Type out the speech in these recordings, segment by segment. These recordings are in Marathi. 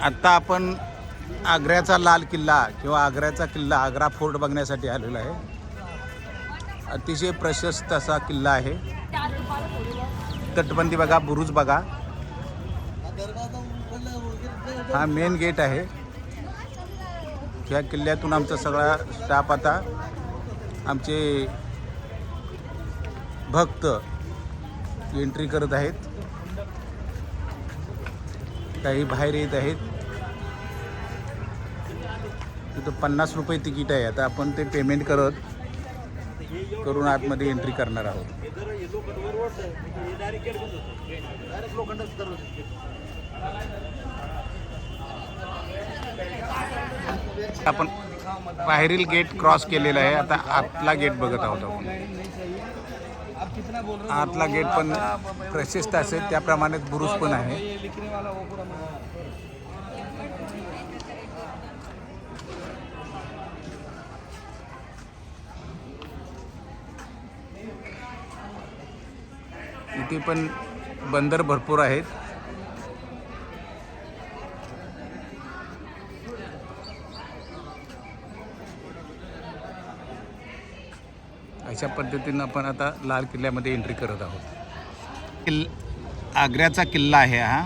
आत्ता आपण आग्र्याचा लाल किल्ला किंवा आग्र्याचा किल्ला आग्रा फोर्ट बघण्यासाठी आलेलो आहे। अतिशय प्रशस्त असा किल्ला आहे। तटबंदी बघा, बुरुज बघा, हा मेन गेट आहे। या किल्ल्यातून आमचा सगळा स्टाफ आता आमचे भक्त एंट्री करत आहेत, काही बाहेर येत आहेत। तिथं 50 रुपये तिकीट आहे। आता आपण ते पेमेंट करून आतमध्ये एंट्री करणार आहोत। आपण बाहेरील गेट क्रॉस केलेला आहे। आता आतला गेट बघत आहोत आपण। आतला गेट पण प्रशस्त असेल, त्याप्रमाणे बुरुज पण आहे। इथे पण बंदर भरपूर आहेत। अशा पद्धतीनं आपण आता लाल किल्ल्यामध्ये एंट्री करत आहोत। आग्र्याचा किल्ला आहे हा,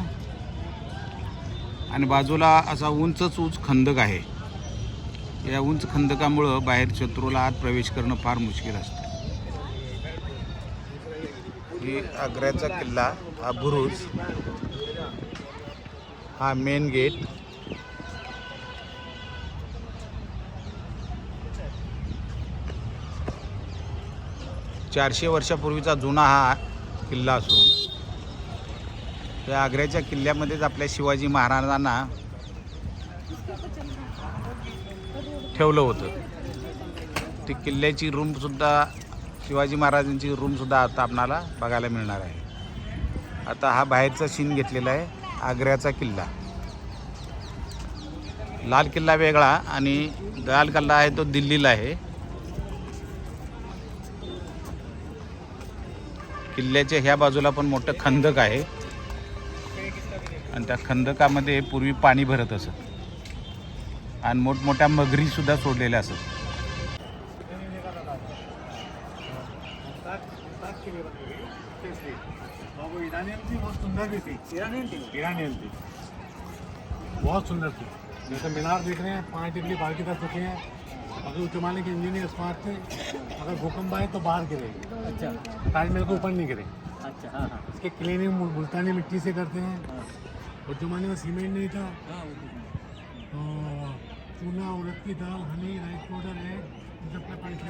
आणि बाजूला असा उंच खंदक आहे। या उंच खंदकामुळं बाहेर शत्रूला आत प्रवेश करणं फार मुश्किल असतं। ही आग्र्याचा किल्ला, हा बुरुज, हा मेन गेट, चारशे वर्षापूर्वीचा जुना हा किल्ला असून या आग्र्याच्या किल्ल्यामध्येच आपल्या शिवाजी महाराजांना ठेवलं होतं। ती किल्ल्याची रूमसुद्धा, शिवाजी महाराजांची रूमसुद्धा आता आपणाला बघायला मिळणार आहे। आता हा बाहेरचा सीन घेतलेला आहे आग्र्याचा किल्ला। लाल किल्ला वेगळा आणि लाल किल्ला आहे तो दिल्लीला आहे। किल्ल्याच्या ह्या बाजूला पण मोठं खंदक आहे, आणि त्या खंदकामध्ये पूर्वी पाणी भरत असत आणि मोठमोठ्या मगरी सुद्धा सोडलेल्या असत। बहुत सुंदर थी। जैसे मीनार देख रहे हैं, 5 डिग्री बाहर की तरफ चुके हैं। अगर उस जमाने के इंजीनियर स्मार्ट थे, अगर भूकंप आए तो बाहर गिरेगी। अच्छा, ताजमहल के ऊपर नहीं गिरे। अच्छा, हाँ हाँ। इसके क्लीनिंग मुल्तानी मिट्टी से करते हैं। उस जमाने में सीमेंट नहीं था। तो चूना, उड़द की दाल, हनी, राइस पाउडर है, जब तक पैसे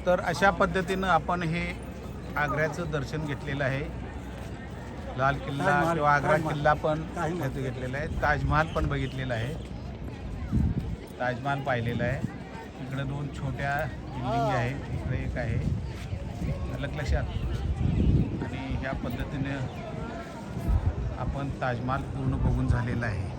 तर अशा पद्धतीनं आपण हे आग्र्याचं दर्शन घेतलेलं आहे। लाल किल्ला किंवा आग्रा किल्ला पण घेतलेला आहे। ताजमहाल पण बघितलेला आहे, ताजमहाल पाहिलेला आहे। इकडे 2 छोट्या बिल्डिंग आहेत, इकडे एक आहे, अलग लक्षात। आणि ह्या पद्धतीने आपण ताजमहाल पूर्ण बघून झालेला आहे।